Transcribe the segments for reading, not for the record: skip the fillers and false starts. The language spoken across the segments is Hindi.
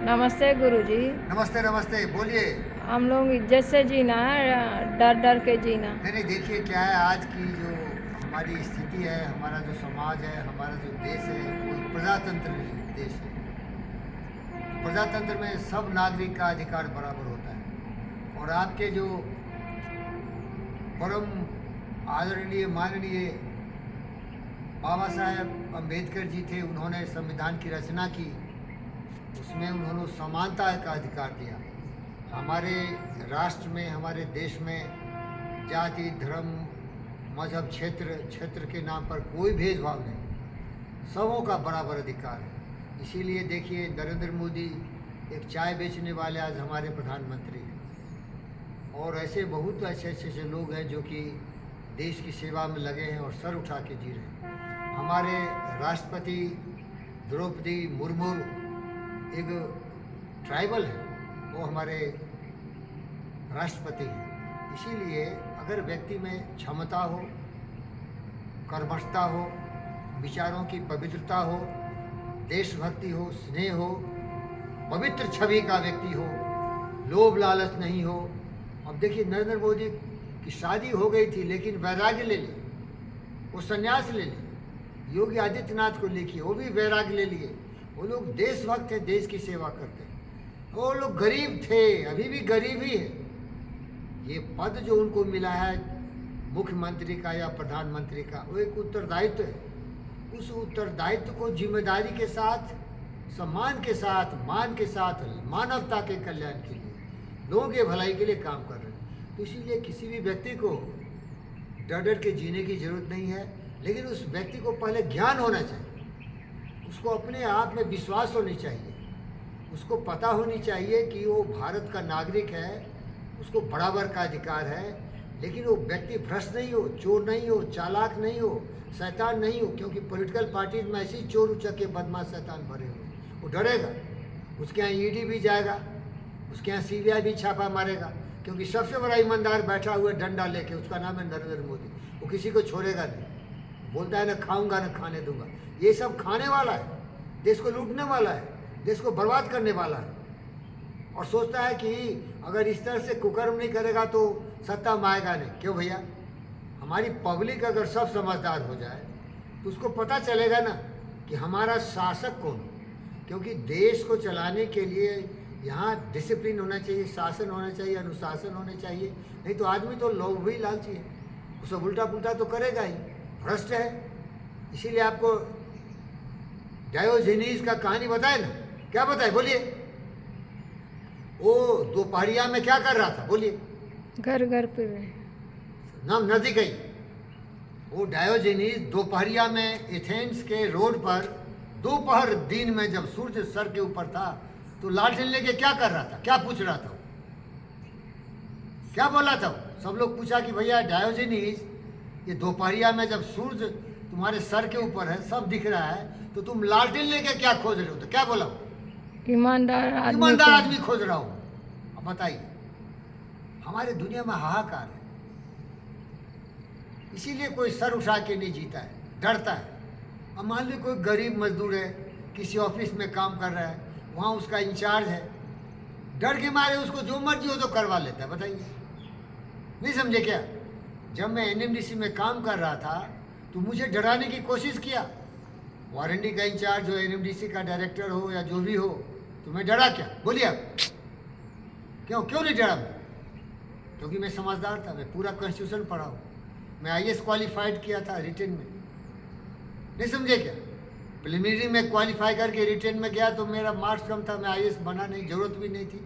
नमस्ते गुरुजी। नमस्ते नमस्ते, बोलिए। हम लोग इज्जत से जीना है, डर डर के जीना। नहीं नहीं, देखिए क्या है, आज की जो हमारी स्थिति है, हमारा जो समाज है, हमारा जो देश है, वो एक प्रजातंत्र देश है। प्रजातंत्र में सब नागरिक का अधिकार बराबर होता है। और आपके जो परम आदरणीय माननीय बाबा साहेब अम्बेडकर जी थे, उन्होंने संविधान की रचना की। उसमें उन्होंने समानता का अधिकार दिया। हमारे राष्ट्र में, हमारे देश में जाति, धर्म, मजहब, क्षेत्र के नाम पर कोई भेदभाव नहीं, सबों का बराबर अधिकार है। इसीलिए देखिए, नरेंद्र मोदी एक चाय बेचने वाले आज हमारे प्रधानमंत्री हैं। और ऐसे बहुत अच्छे लोग हैं जो कि देश की सेवा में लगे हैं और सर उठा के जी रहे हैं। हमारे राष्ट्रपति द्रौपदी मुर्मू एक ट्राइबल है, वो हमारे राष्ट्रपति हैं। इसीलिए अगर व्यक्ति में क्षमता हो, कर्मठता हो, विचारों की पवित्रता हो, देशभक्ति हो, स्नेह हो, पवित्र छवि का व्यक्ति हो, लोभ लालच नहीं हो। अब देखिए, नरेंद्र मोदी की शादी हो गई थी लेकिन वैराग्य ले लिए, वो संन्यास ले लिए। योगी आदित्यनाथ को लिखिए, वो भी वैराग्य ले लिए। वो लोग देशभक्त थे, देश की सेवा करते हैं। वो लोग गरीब थे, अभी भी गरीब ही है। ये पद जो उनको मिला है मुख्यमंत्री का या प्रधानमंत्री का, वो एक उत्तरदायित्व है। उस उत्तरदायित्व को जिम्मेदारी के साथ, सम्मान के साथ, मान के साथ, मानवता के कल्याण के लिए, लोगों के भलाई के लिए काम कर रहे हैं। तो इसीलिए किसी भी व्यक्ति को डर डर के जीने की जरूरत नहीं है। लेकिन उस व्यक्ति को पहले ज्ञान होना चाहिए, उसको अपने आप में विश्वास होनी चाहिए, उसको पता होनी चाहिए कि वो भारत का नागरिक है, उसको बराबर का अधिकार है। लेकिन वो व्यक्ति भ्रष्ट नहीं हो, चोर नहीं हो, चालाक नहीं हो, शैतान नहीं हो। क्योंकि पॉलिटिकल पार्टीज में ऐसे ही चोर उचक्के बदमाश शैतान भरे हुए, वो डरेगा। उसके यहाँ ईडी भी जाएगा, उसके यहाँ सीबीआई भी छापा मारेगा। क्योंकि सबसे बड़ा ईमानदार बैठा हुआ डंडा लेके, उसका नाम है नरेंद्र मोदी। वो किसी को छोड़ेगा नहीं, बोलता है ना खाऊंगा ना खाने दूंगा। ये सब खाने वाला है, देश को लूटने वाला है, देश को बर्बाद करने वाला है। और सोचता है कि अगर इस तरह से कुकर्म नहीं करेगा तो सत्ता में आएगा नहीं। क्यों भैया, हमारी पब्लिक अगर सब समझदार हो जाए तो उसको पता चलेगा ना कि हमारा शासक कौन है। क्योंकि देश को चलाने के लिए यहाँ डिसिप्लिन होना चाहिए, शासन होना चाहिए, अनुशासन होना चाहिए। नहीं तो आदमी तो लोभ ही लालची है, वो सब उल्टा पुल्टा तो करेगा ही, भ्रष्ट है। इसीलिए आपको डायोजेनीस का कहानी बताए ना, क्या बताए बोलिए। वो दोपहरिया में क्या कर रहा था बोलिए, घर घर पे नाम नजदीक गई। वो डायोजेनीस दोपहरिया में एथेंस के रोड पर दोपहर दिन में जब सूर्य सर के ऊपर था तो लालटेन लेके क्या कर रहा था, क्या पूछ रहा था, क्या बोला था। सब लोग पूछा कि भैया डायोजेनीस, ये दोपहरिया में जब सूर्य तुम्हारे सर के ऊपर है, सब दिख रहा है, तो तुम लालटेन लेके क्या खोज रहे हो। तो क्या बोला, ईमानदार आदमी खोज रहा हूं। अब बताइए, हमारे दुनिया में हाहाकार है। इसीलिए कोई सर उठा के नहीं जीता है, डरता है। अब मान लो कोई गरीब मजदूर है, किसी ऑफिस में काम कर रहा है, वहाँ उसका इंचार्ज है, डर के मारे उसको जो मर्जी हो तो करवा लेता है। बताइए, नहीं समझे क्या। जब मैं एनएमडीसी में काम कर रहा था तो मुझे डराने की कोशिश किया। वारंटी का इंचार्ज हो, एनएमडीसी का डायरेक्टर हो या जो भी हो, तो मैं डरा क्या बोलिए आप। क्यों नहीं डरा मैं? क्योंकि मैं समझदार था, मैं पूरा कॉन्स्टिट्यूशन पढ़ा हूँ, मैं आईएएस क्वालिफाइड किया था रिटेन में। नहीं समझे क्या। प्रिलिमिनरी में क्वालिफाई करके रिटेन में गया तो मेरा मार्क्स कम था, मैं आईएएस बना नहीं, जरूरत भी नहीं थी,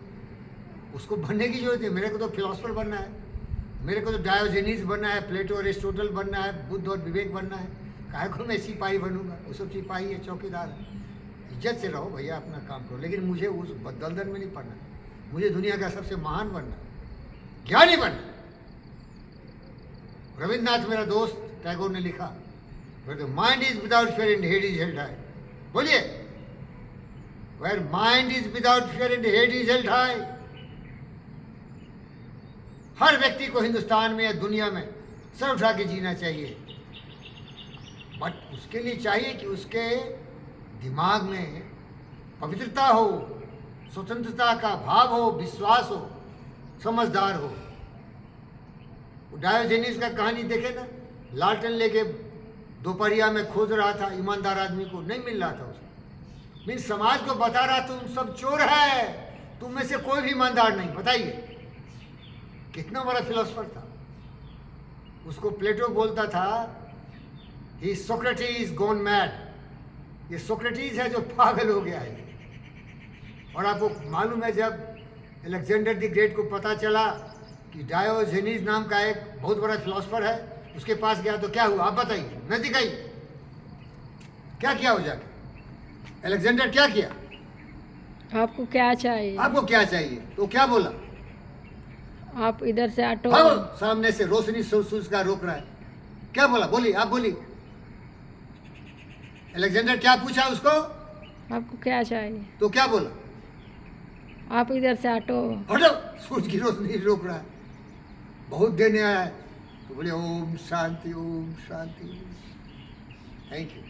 उसको बनने की जरूरत है। मेरे को तो फिलोसफर बनना है, मेरे को तो डायोजेनीस बनना है, प्लेटो अरिस्टोटल बनना है, बुद्ध और विवेक बनना है। काहे को मैं सिपाही बनूंगा, वो सब सिपाही है, चौकीदार है। इज्जत से रहो भैया, अपना काम करो। लेकिन मुझे उस दलदल में नहीं पड़ना, मुझे दुनिया का सबसे महान बनना, ज्ञानी बनना। रविन्द्रनाथ मेरा दोस्त टैगोर ने लिखा, mind is without fear and head is held high. बोलिए, where mind is without fear and head is held high. हर व्यक्ति को हिंदुस्तान में या दुनिया में सर उठा के जीना चाहिए। बट उसके लिए चाहिए कि उसके दिमाग में पवित्रता हो, स्वतंत्रता का भाव हो, विश्वास हो, समझदार हो। डायोजेनिस का कहानी देखे ना, लालटेन लेके दोपहरिया में खोज रहा था ईमानदार आदमी को, नहीं मिल रहा था उसे। मीन समाज को बता रहा तुम सब चोर है, तुम में से कोई भी ईमानदार नहीं। बताइए कितना बड़ा फिलोसफर था। उसको प्लेटो बोलता था ही सोक्रेटिस गॉन मैड, ये सोक्रेटिस है जो पागल हो गया है। और आपको मालूम है जब अलेक्जेंडर द ग्रेट को पता चला कि डायोजेनिस नाम का एक बहुत बड़ा फिलोसफर है, उसके पास गया तो क्या हुआ आप बताइए, नजदीक आई क्या किया हो जाके? अलेक्जेंडर क्या किया? आपको क्या चाहिए? आपको क्या चाहिए? तो क्या बोला? आप इधर से हटो। भागो, सामने से रोशनी सूरज का रोक रहा है। क्या बोला? बोली, आप बोली। अलेक्जेंडर क्या पूछा उसको? आपको क्या चाहिए? तो क्या बोला? आप इधर से हटो। हटो, सूरज की रोशनी रोक रहा है, बहुत देने आया है। तो बोले ओम शांति, ओम शांति। Thank you.